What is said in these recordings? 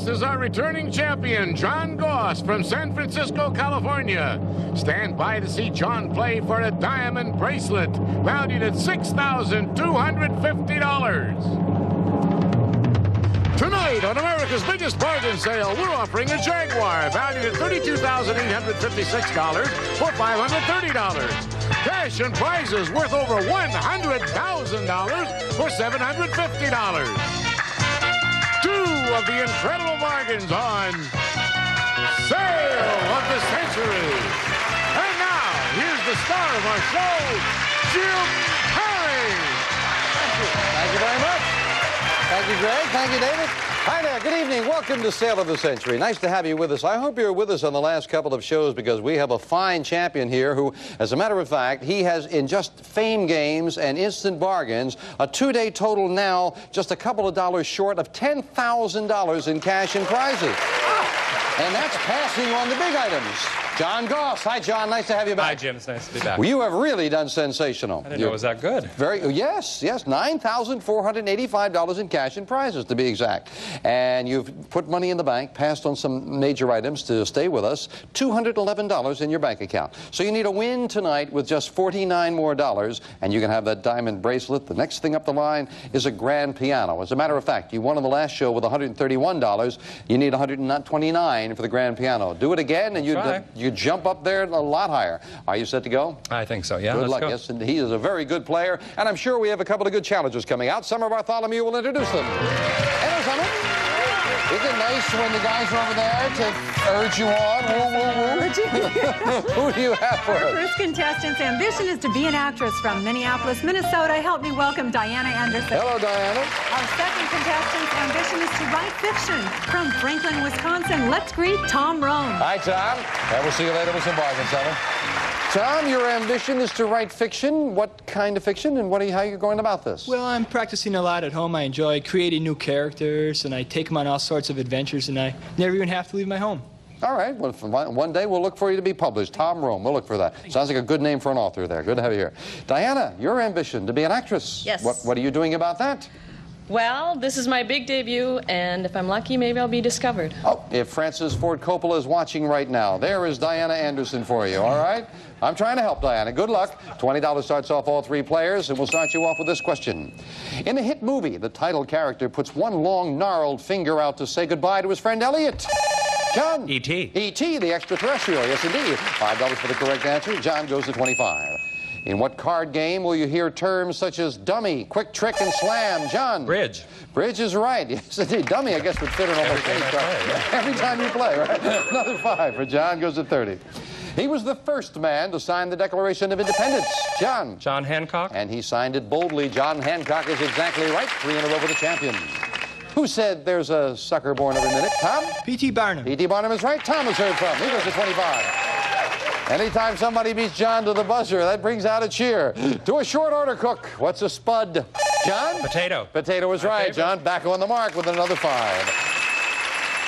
This is our returning champion, John Goss from San Francisco, California. Stand by to see John play for a diamond bracelet valued at $6,250. Tonight on America's biggest bargain sale, we're offering a Jaguar valued at $32,856 for $530. Cash and prizes worth over $100,000 for $750. Two of the incredible bargains on Sale of the Century. And now, here's the star of our show, Jim Perry. Thank you very much. Thank you, Greg. Thank you, David. Hi there. Good evening. Welcome to Sale of the Century. Nice to have you with us. I hope you're with us on the last couple of shows because we have a fine champion here who, as a matter of fact, he has in just fame games and instant bargains, a two-day total now just a couple of dollars short of $10,000 in cash and prizes. And that's passing on the big items. John Goss. Hi, John. Nice to have you back. Hi, Jim. It's nice to be back. Well, you have really done sensational. I didn't know it was that good. Yes, $9,485 in cash and prizes, to be exact. And you've put money in the bank, passed on some major items to stay with us, $211 in your bank account. So you need a win tonight with just $49 more, and you can have that diamond bracelet. The next thing up the line is a grand piano. As a matter of fact, you won on the last show with $131. You need $129 for the grand piano. Do it again, and you jump up there a lot higher. Are you set to go? I think so, yeah. Good luck. Go. Yes, and he is a very good player, and I'm sure we have a couple of good challengers coming out. Summer Bartholomew will introduce them. Hello, Summer. Isn't it nice when the guys are over there to urge you on? Woo, woo, woo. Who do you have for Our us? first contestant's ambition is to be an actress from Minneapolis, Minnesota. Help me welcome Diana Anderson. Hello, Diana. Our second contestant's ambition is to write fiction from Franklin, Wisconsin. Let's greet Tom Rohn. Hi, Tom. And we'll see you later with some bargains, Summer. Tom, your ambition is to write fiction. What kind of fiction, and how are you going about this? Well, I'm practicing a lot at home. I enjoy creating new characters, and I take them on all sorts of adventures, and I never even have to leave my home. All right. Well, one day we'll look for you to be published. Tom Rohn. We'll look for that. Sounds like a good name for an author there. Good to have you here. Diana, your ambition to be an actress. Yes. What are you doing about that? Well, this is my big debut, and if I'm lucky, maybe I'll be discovered. Oh, if Francis Ford Coppola is watching right now, there is Diana Anderson for you, all right? I'm trying to help Diana. Good luck. $20 starts off all three players, and we'll start you off with this question. In a hit movie, the title character puts one long, gnarled finger out to say goodbye to his friend Elliot. John? E.T. E.T., the extraterrestrial. Yes, indeed. $5 for the correct answer. John goes to 25. In what card game will you hear terms such as dummy, quick trick, and slam? John? Bridge. Bridge is right. Yes, indeed. Dummy, I guess, would fit in almost any card. Every time you play, right? Another 5 for John. Goes to 30. He was the first man to sign the Declaration of Independence. John? John Hancock. And he signed it boldly. John Hancock is exactly right. 3 in a row for the champion. Who said there's a sucker born every minute? Tom? P.T. Barnum. P.T. Barnum is right. Tom is heard from. He goes to 25. Anytime somebody beats John to the buzzer, that brings out a cheer. To a short order cook, what's a spud? John? Potato. Potato is right. John back on the mark with another 5.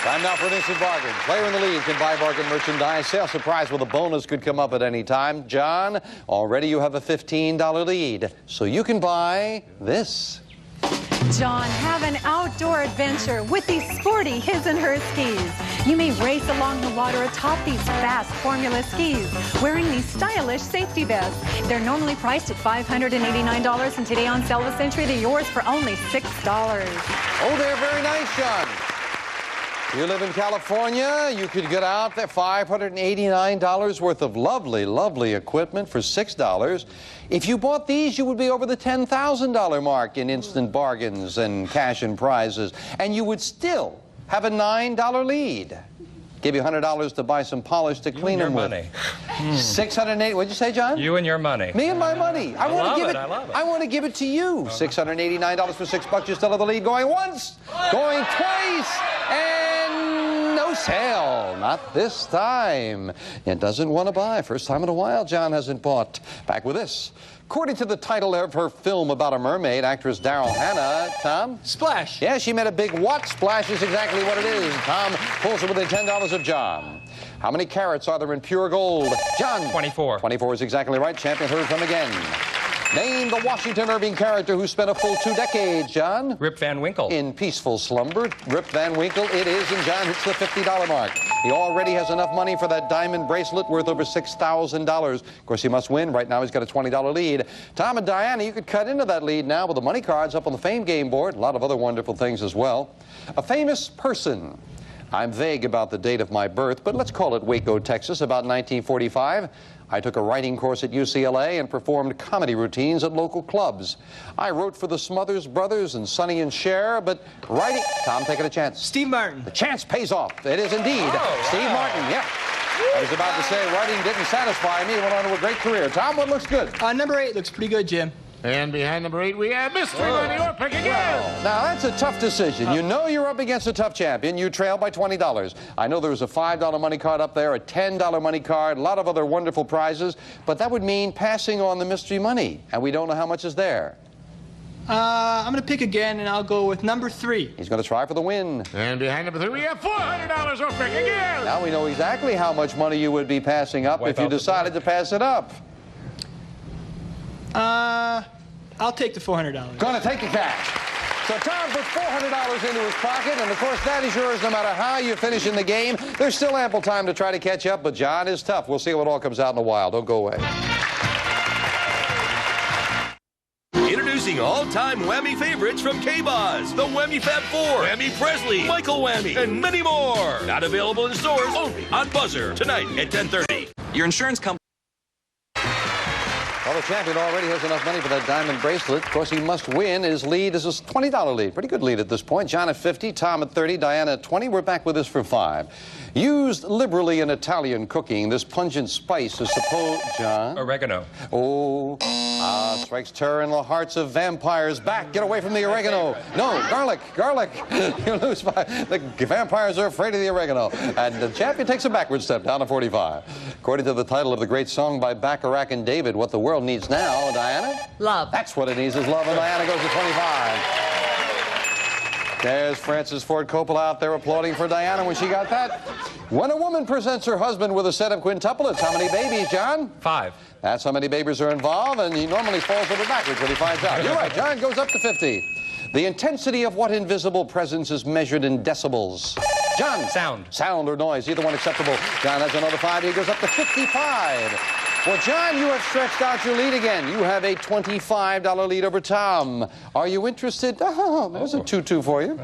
Time now for an instant bargain. Player in the lead can buy bargain merchandise. Sale surprise with a bonus could come up at any time. John, already you have a $15 lead, so you can buy this. John, have an outdoor adventure with these sporty his and her skis. You may race along the water atop these fast Formula skis, wearing these stylish safety vests. They're normally priced at $589, and today on Sale of the Century, they're yours for only $6. Oh, they're very nice, John. You live in California, you could get out there $589 worth of lovely, lovely equipment for $6. If you bought these, you would be over the $10,000 mark in instant bargains and cash and prizes, and you would still have a $9 lead. Give you $100 to buy some polish to clean them with. Money. 680. What'd you say, John? You and your money. Me and my money. I want to give it. I love it. I want to give it to you. $689 for $6. You still have the lead. Going once, going twice, and no sale. Not this time. It doesn't want to buy. First time in a while, John hasn't bought. Back with this. According to the title of her film about a mermaid, actress Daryl Hannah, Tom? Splash. Yeah, she made a big what? Splash is exactly what it is. Tom pulls it within $10 of John. How many carats are there in pure gold? John? 24. 24 is exactly right. Champion heard from again. Name the Washington Irving character who spent a full 2 decades, John. Rip Van Winkle. In peaceful slumber. Rip Van Winkle it is, and John hits the $50 mark. He already has enough money for that diamond bracelet worth over $6,000. Of course, he must win. Right now, he's got a $20 lead. Tom and Diana, you could cut into that lead now with the money cards up on the Fame Game board. A lot of other wonderful things as well. A famous person. I'm vague about the date of my birth, but let's call it Waco, Texas, about 1945. I took a writing course at UCLA and performed comedy routines at local clubs. I wrote for the Smothers Brothers and Sonny and Cher, but writing... Tom, taking a chance. Steve Martin. The chance pays off. It is indeed. Oh, Steve Martin, yeah. I was about to say writing didn't satisfy me. He went on to a great career. Tom, what looks good? Number 8 looks pretty good, Jim. And behind number 8, we have Mystery Money, your pick again. Well, now, that's a tough decision. You know you're up against a tough champion. You trail by $20. I know there was a $5 money card up there, a $10 money card, a lot of other wonderful prizes, but that would mean passing on the Mystery Money, and we don't know how much is there. I'm going to pick again, and I'll go with number 3. He's going to try for the win. And behind number 3, we have $400, your pick again. Now we know exactly how much money you would be passing up if you decided to pass it up. I'll take the $400. Going to take the cash. So Tom puts $400 into his pocket, and of course that is yours no matter how you finish in the game. There's still ample time to try to catch up, but John is tough. We'll see how it all comes out in a while. Don't go away. Introducing all-time Whammy favorites from K-Boz. The Whammy Fab 4, Whammy Presley, Michael Whammy, and many more. Not available in stores, only on Buzzer, tonight at 10:30. Your insurance company. Well, the champion already has enough money for that diamond bracelet. Of course, he must win. His lead is a $20 lead. Pretty good lead at this point. John at 50, Tom at 30, Diana at 20. We're back with this for 5. Used liberally in Italian cooking, this pungent spice is supposed... John? Oregano. Oh, strikes terror in the hearts of vampires. Back, get away from the oregano. No, garlic, garlic. You lose 5. The vampires are afraid of the oregano. And the champion takes a backward step down to 45. According to the title of the great song by Bacharach and David, what the world needs now, Diana? Love. That's what it needs is love, and Diana goes to 25. There's Francis Ford Coppola out there applauding for Diana when she got that. When a woman presents her husband with a set of quintuplets, how many babies, John? 5. That's how many babies are involved, and he normally falls over backwards when he finds out. You're right, John goes up to 50. The intensity of what invisible presence is measured in decibels? John. Sound. Sound or noise, either one acceptable. John has another 5. He goes up to 55. Well, John, you have stretched out your lead again. You have a $25 lead over Tom. Are you interested? Oh, there's a 2-2 for you.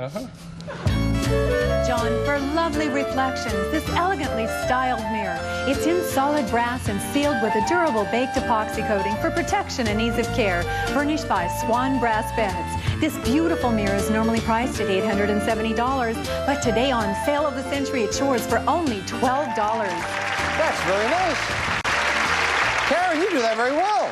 John, for lovely reflections, this elegantly styled mirror. It's in solid brass and sealed with a durable baked epoxy coating for protection and ease of care, furnished by Swan Brass Beds. This beautiful mirror is normally priced at $870, but today on Sale of the Century, it's yours for only $12. That's very nice. Karen, you do that very well.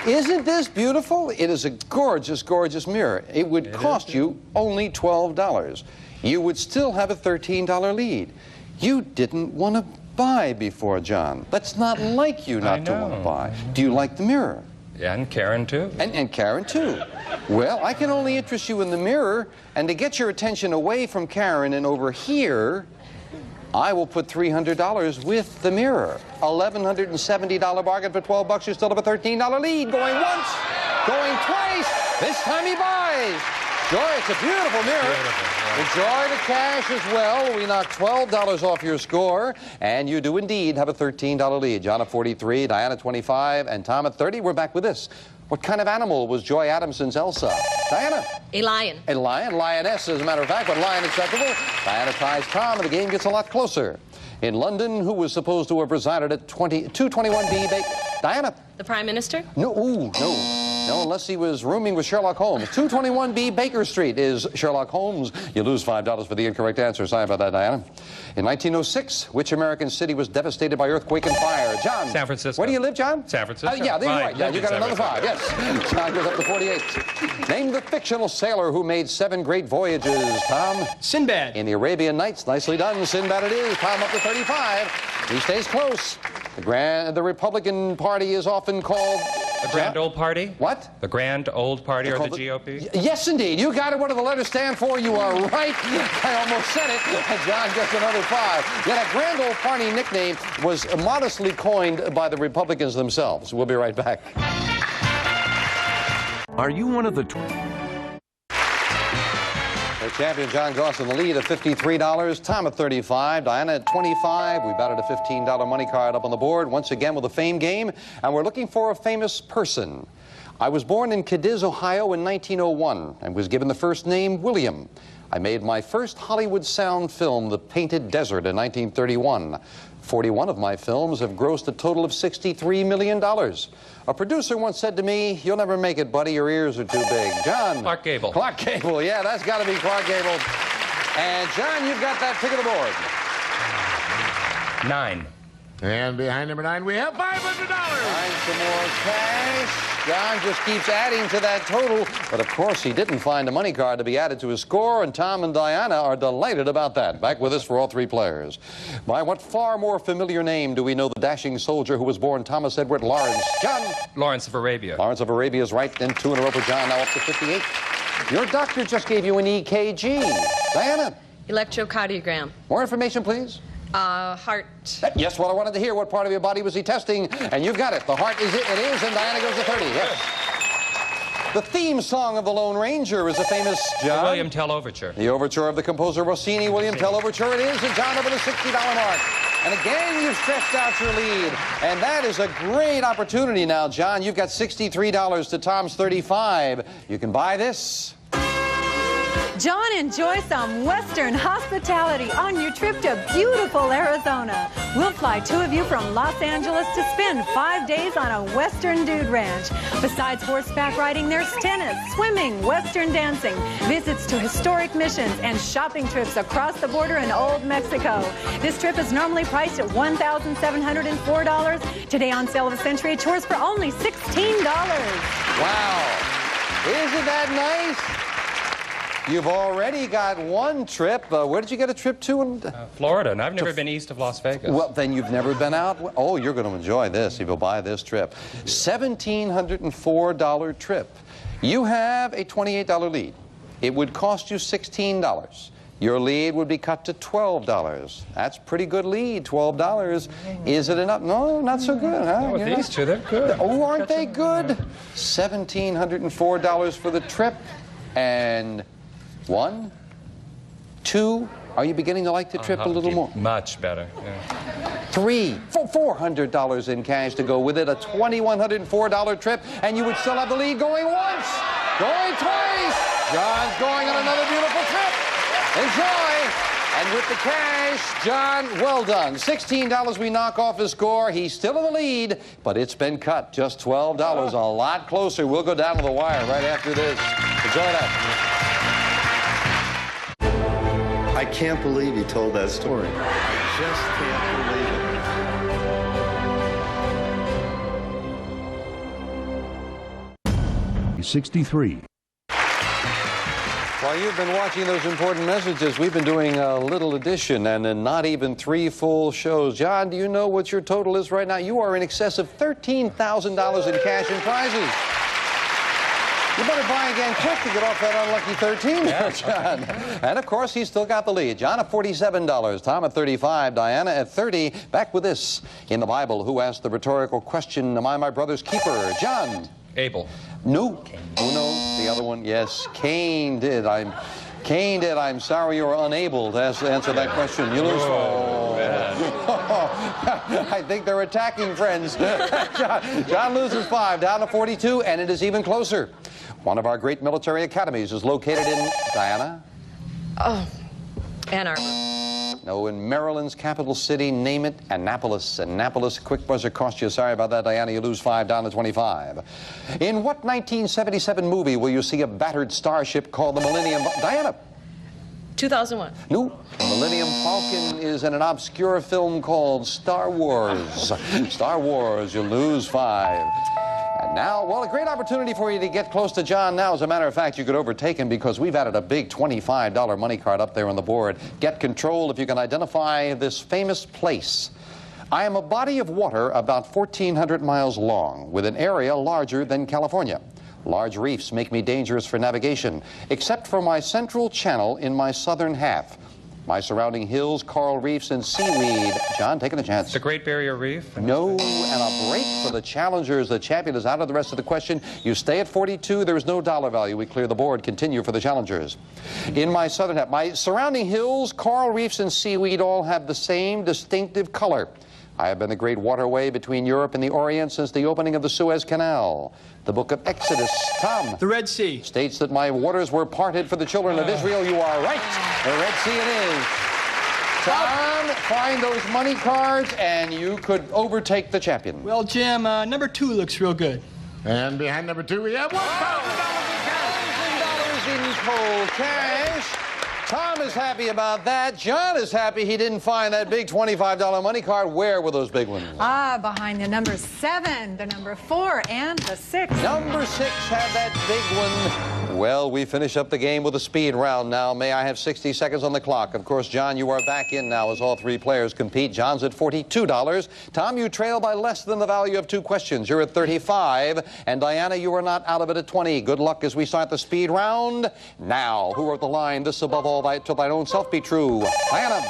Isn't this beautiful? It is a gorgeous, gorgeous mirror. It would cost you only $12. You would still have a $13 lead. You didn't want to buy before, John. That's not like you not to want to buy. Do you like the mirror? Yeah, and Karen, too. And Karen, too. Well, I can only interest you in the mirror, and to get your attention away from Karen and over here, I will put $300 with the mirror. $1,170 bargain for $12. You still have a $13 lead. Going once, going twice. This time he buys. Joy, it's a beautiful mirror. Enjoy the cash as well. We knock $12 off your score, and you do indeed have a $13 lead. John at 43, Diana at 25, and Tom at 30. We're back with this. What kind of animal was Joy Adamson's Elsa? Diana? A lion. A lion, lioness, as a matter of fact, but lion acceptable. Diana ties Tom, and the game gets a lot closer. In London, who was supposed to have resided at 221B Baker? Diana? The Prime Minister? No, no, unless he was rooming with Sherlock Holmes. 221B Baker Street is Sherlock Holmes. You lose $5 for the incorrect answer. Sorry about that, Diana. In 1906, which American city was devastated by earthquake and fire? John? San Francisco. Where do you live, John? San Francisco. Yeah, there you're right. Yeah, you got another 5, yes. John goes up to 48. Name the fictional sailor who made 7 great voyages, Tom? Sinbad. In the Arabian Nights. Nicely done. Sinbad it is. Tom up to 35. He stays close. The Republican Party is often called... The Grand Old Party? What? The Grand Old Party or the GOP? Yes, indeed. You got it. What do the letters stand for? You are right. I almost said it. And John gets another 5. Yet a Grand Old Party nickname was modestly coined by the Republicans themselves. We'll be right back. Are you one of the... The champion John Goss in the lead at $53, Tom at $35, Diana at $25. We've added a $15 money card up on the board, once again with a fame game, and we're looking for a famous person. I was born in Cadiz, Ohio in 1901 and was given the first name William. I made my first Hollywood sound film, The Painted Desert, in 1931. 41 of my films have grossed a total of $63 million. A producer once said to me, "You'll never make it, buddy. Your ears are too big." John. Clark Gable. Clark Gable. Yeah, that's got to be Clark Gable. And John, you've got that pick of the board. 9. And behind number 9, we have $500. Find some more cash. John just keeps adding to that total. But of course, he didn't find a money card to be added to his score, and Tom and Diana are delighted about that. Back with us for all three players. By what far more familiar name do we know the dashing soldier who was born Thomas Edward Lawrence? John? Lawrence of Arabia. Lawrence of Arabia is right, and 2 in a row for John, now up to 58. Your doctor just gave you an EKG. Diana? Electrocardiogram. More information, please. Heart. Yes, well, I wanted to hear what part of your body was he testing, and you've got it. The heart is it is, and Diana goes to 30. Yes. The theme song of The Lone Ranger is a famous John. The William Tell Overture. The overture of the composer Rossini, William Tell Overture it is, and John over the $60 mark. And again, you've stretched out your lead, and that is a great opportunity now, John. You've got $63 to Tom's 35. You can buy this. John, enjoy some Western hospitality on your trip to beautiful Arizona. We'll fly 2 of you from Los Angeles to spend 5 days on a Western dude ranch. Besides horseback riding, there's tennis, swimming, Western dancing, visits to historic missions, and shopping trips across the border in Old Mexico. This trip is normally priced at $1,704. Today on Sale of the Century, tours for only $16. Wow. Isn't that nice? You've already got 1 trip. Where did you get a trip to? Florida, and I've never been east of Las Vegas. Well, then you've never been out? Oh, you're going to enjoy this if you'll buy this trip. $1,704 trip. You have a $28 lead. It would cost you $16. Your lead would be cut to $12. That's pretty good lead, $12. Is it enough? No, not so good, huh? With these two, they're good. Oh, aren't they good? $1,704 for the trip. And 1, 2, are you beginning to like the trip a little more? Much better, yeah. 3, $400 in cash to go with it, a $2,104 trip, and you would still have the lead going once, going twice. John's going on another beautiful trip. Enjoy. And with the cash, John, well done. $16 we knock off his score. He's still in the lead, but it's been cut. Just $12, a lot closer. We'll go down to the wire right after this. Enjoy that. I can't believe he told that story. I just can't believe it. 63. While you've been watching those important messages, we've been doing a little addition and then not even 3 full shows. John, do you know what your total is right now? You are in excess of $13,000 in cash and prizes. You better buy again quick to get off that unlucky 13 there, John. And, of course, he's still got the lead. John at $47, Tom at $35, Diana at $30. Back with this. In the Bible, who asked the rhetorical question, am I my brother's keeper? John. Abel. No. Oh, no. The other one, yes. Cain did. Cain did. I'm sorry you were unable to answer that question. You lose. I think they're attacking friends. John loses 5, down to 42, and it is even closer. One of our great military academies is located in, Diana? Oh, Ann Arbor. No, in Maryland's capital city, name it, Annapolis. Annapolis, quick buzzer cost you. Sorry about that, Diana. You lose 5, down to 25. In what 1977 movie will you see a battered starship called the Millennium... Diana? 2001. No, Millennium Falcon is in an obscure film called Star Wars. Star Wars, you lose 5. And now, well, a great opportunity for you to get close to John now. As a matter of fact, you could overtake him because we've added a big $25 money card up there on the board. Get control if you can identify this famous place. I am a body of water about 1,400 miles long with an area larger than California. Large reefs make me dangerous for navigation, except for my central channel in my southern half. My surrounding hills, coral reefs, and seaweed. John, taking a chance. The Great Barrier Reef. No, and a break for the challengers. The champion is out of the rest of the question. You stay at 42. There is no dollar value. We clear the board. Continue for the challengers. In my southern half, my surrounding hills, coral reefs, and seaweed all have the same distinctive color. I have been the great waterway between Europe and the Orient since the opening of the Suez Canal. The book of Exodus, Tom. The Red Sea. States that my waters were parted for the children of Israel. You are right. The Red Sea it is. Tom, find those money cards and you could overtake the champion. Well, Jim, number 2 looks real good. And behind number 2, we have $1,000 in cold cash. Tom is happy about that. John is happy he didn't find that big $25 money card. Where were those big ones? Behind the number 7, the number 4, and the 6. Number 6 had that big one. Well, we finish up the game with a speed round now. May I have 60 seconds on the clock? Of course, John, you are back in now as all 3 players compete. John's at $42. Tom, you trail by less than the value of 2 questions. You're at $35. And Diana, you are not out of it at $20. Good luck as we start the speed round. Now, who wrote the line, "This above all to thine own self be true"? Diana.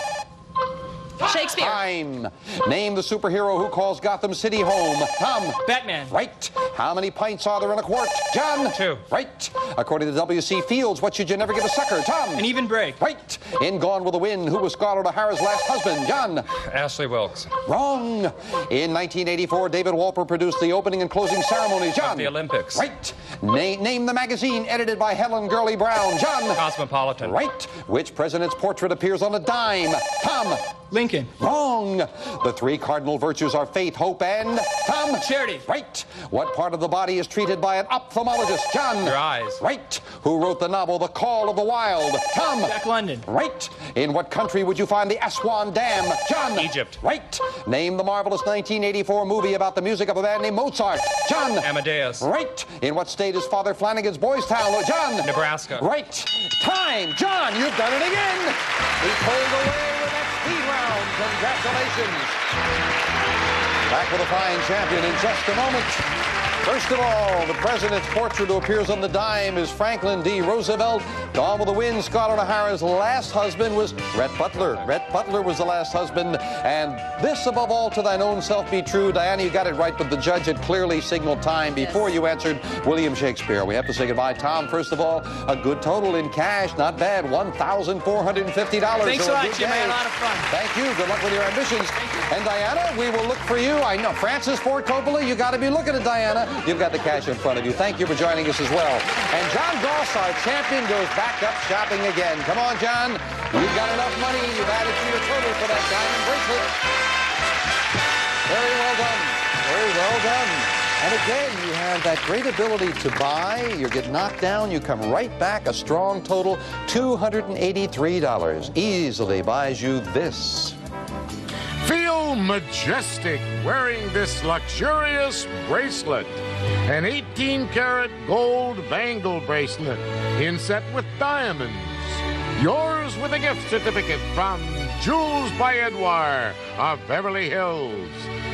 Shakespeare. Time. Name the superhero who calls Gotham City home. Tom. Batman. Right. How many pints are there in a quart? John. 2. Right. According to W.C. Fields, what should you never give a sucker? Tom. An even break. Right. In Gone with the Wind, who was Scarlett O'Hara's last husband? John. Ashley Wilkes. Wrong. In 1984, David Wolper produced the opening and closing ceremonies. John. Of the Olympics. Right. Name the magazine edited by Helen Gurley Brown. John. Cosmopolitan. Right. Which president's portrait appears on a dime? Tom. Lincoln. Wrong. The 3 cardinal virtues are faith, hope, and Tom. Charity. Right. What part of the body is treated by an ophthalmologist? John. Your eyes. Right. Who wrote the novel The Call of the Wild? Tom. Jack London. Right. In what country would you find the Aswan Dam? John. Egypt. Right. Name the marvelous 1984 movie about the music of a man named Mozart? John. Amadeus. Right. In what state is Father Flanagan's Boys Town? John. Nebraska. Right. Time. John, you've done it again. He pulled away with that speed round. Congratulations. Back with a fine champion in just a moment. First of all, the president's portrait who appears on the dime is Franklin D. Roosevelt. Gone with the Wind, Scarlett O'Hara's last husband was Rhett Butler. Rhett Butler was the last husband. And this, above all, to thine own self be true. Diana, you got it right, but the judge had clearly signaled time before you answered William Shakespeare. We have to say goodbye. Tom, first of all, a good total in cash. Not bad. $1,450. Thanks a lot, Jim. I had a lot of fun. Thank you. Good luck with your ambitions. And Diana, we will look for you. I know. Francis Ford Coppola, you got to be looking at Diana. You've got the cash in front of you. Thank you for joining us as well. And John Goss, our champion, goes back up shopping again. Come on, John. You've got enough money. You've added to your total for that diamond bracelet. Very well done. Very well done. And again, you have that great ability to buy. You get knocked down. You come right back. A strong total, $283. Easily buys you this. Feel majestic wearing this luxurious bracelet. An 18-karat gold bangle bracelet inset with diamonds. Yours with a gift certificate from Jewels by Edouard of Beverly Hills.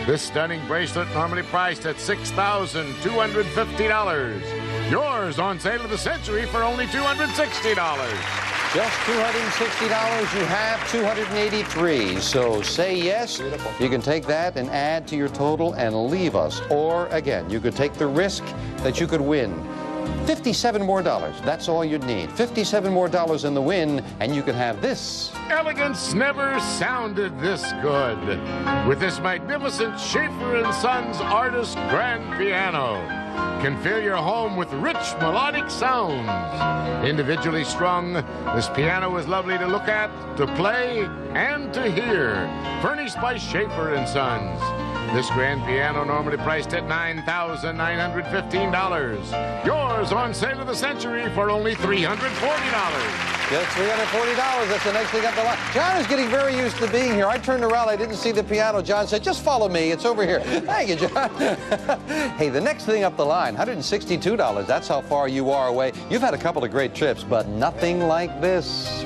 This stunning bracelet normally priced at $6,250. Yours on sale of the century for only $260. Just $260, you have $283. So say yes. Beautiful. You can take that and add to your total and leave us. Or again, you could take the risk that you could win $57 more. That's all you'd need. $57 more in the win, and you can have this. Elegance never sounded this good. With this magnificent Schaefer & Sons Artist Grand Piano. Can fill your home with rich melodic sounds. Individually strung, this piano is lovely to look at, to play, and to hear. Furnished by Schaefer & Sons. This grand piano normally priced at $9,915. Yours on sale of the century for only $340. Just $340. That's the next thing up the line. John is getting very used to being here. I turned around. I didn't see the piano. John said, just follow me. It's over here. Thank you, John. Hey, the next thing up the line, $162. That's how far you are away. You've had a couple of great trips, but nothing like this.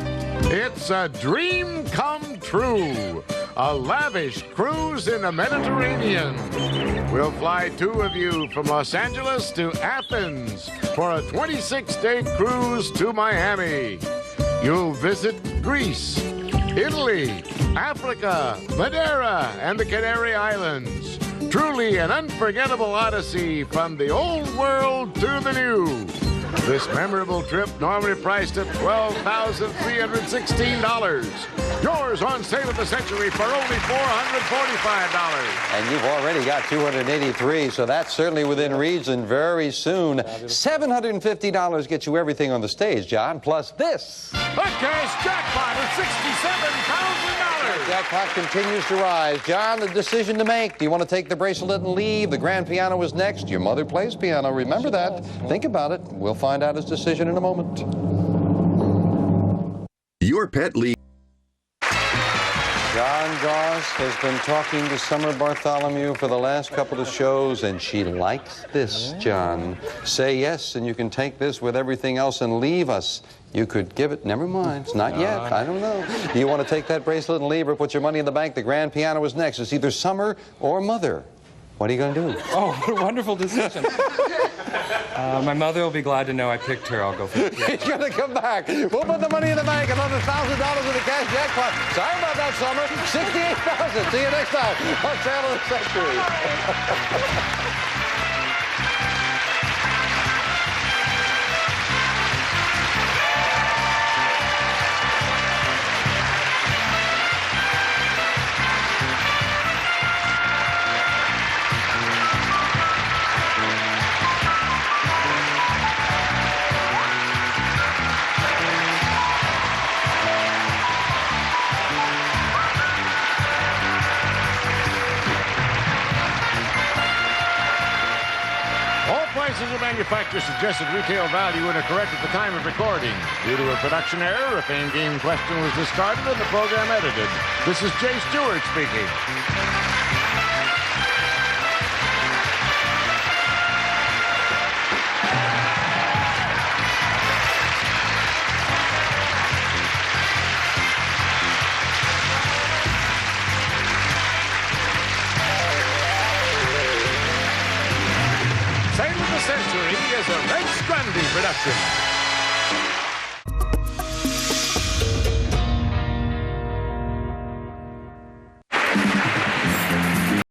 It's a dream come true. A lavish cruise in the Mediterranean. We'll fly 2 of you from Los Angeles to Athens for a 26-day cruise to Miami. You'll visit Greece, Italy, Africa, Madeira, and the Canary Islands. Truly an unforgettable odyssey from the old world to the new. This memorable trip normally priced at $12,316. Yours on Sale of the Century for only $445. And you've already got 283, so that's certainly within reason very soon. $750 gets you everything on the stage, John, plus this. A cash jackpot of $67,000. Jackpot continues to rise. John, a decision to make. Do you want to take the bracelet and leave? The grand piano is next. Your mother plays piano. Remember that. Think about it. We'll find out his decision in a moment. Your Pet League. John Goss has been talking to Summer Bartholomew for the last couple of shows, and she likes this, John. Say yes, and you can take this with everything else and leave us. You could give it, never mind, it's not yet, I don't know. Do you want to take that bracelet and leave or put your money in the bank? The grand piano is next. It's either Summer or Mother. What are you going to do? Oh, what a wonderful decision. My mother will be glad to know I picked her. I'll go for it. He's going to come back. We'll put the money in the bank, another $1,000 in the cash jackpot. Sorry about that, Summer. $68,000. See you next time on Sale of the Century. Prices of manufacturer suggested retail value and are correct at the time of recording. Due to a production error, a Fame Game question was discarded and the program edited. This is Jay Stewart speaking. Century is a Rex Grundy production.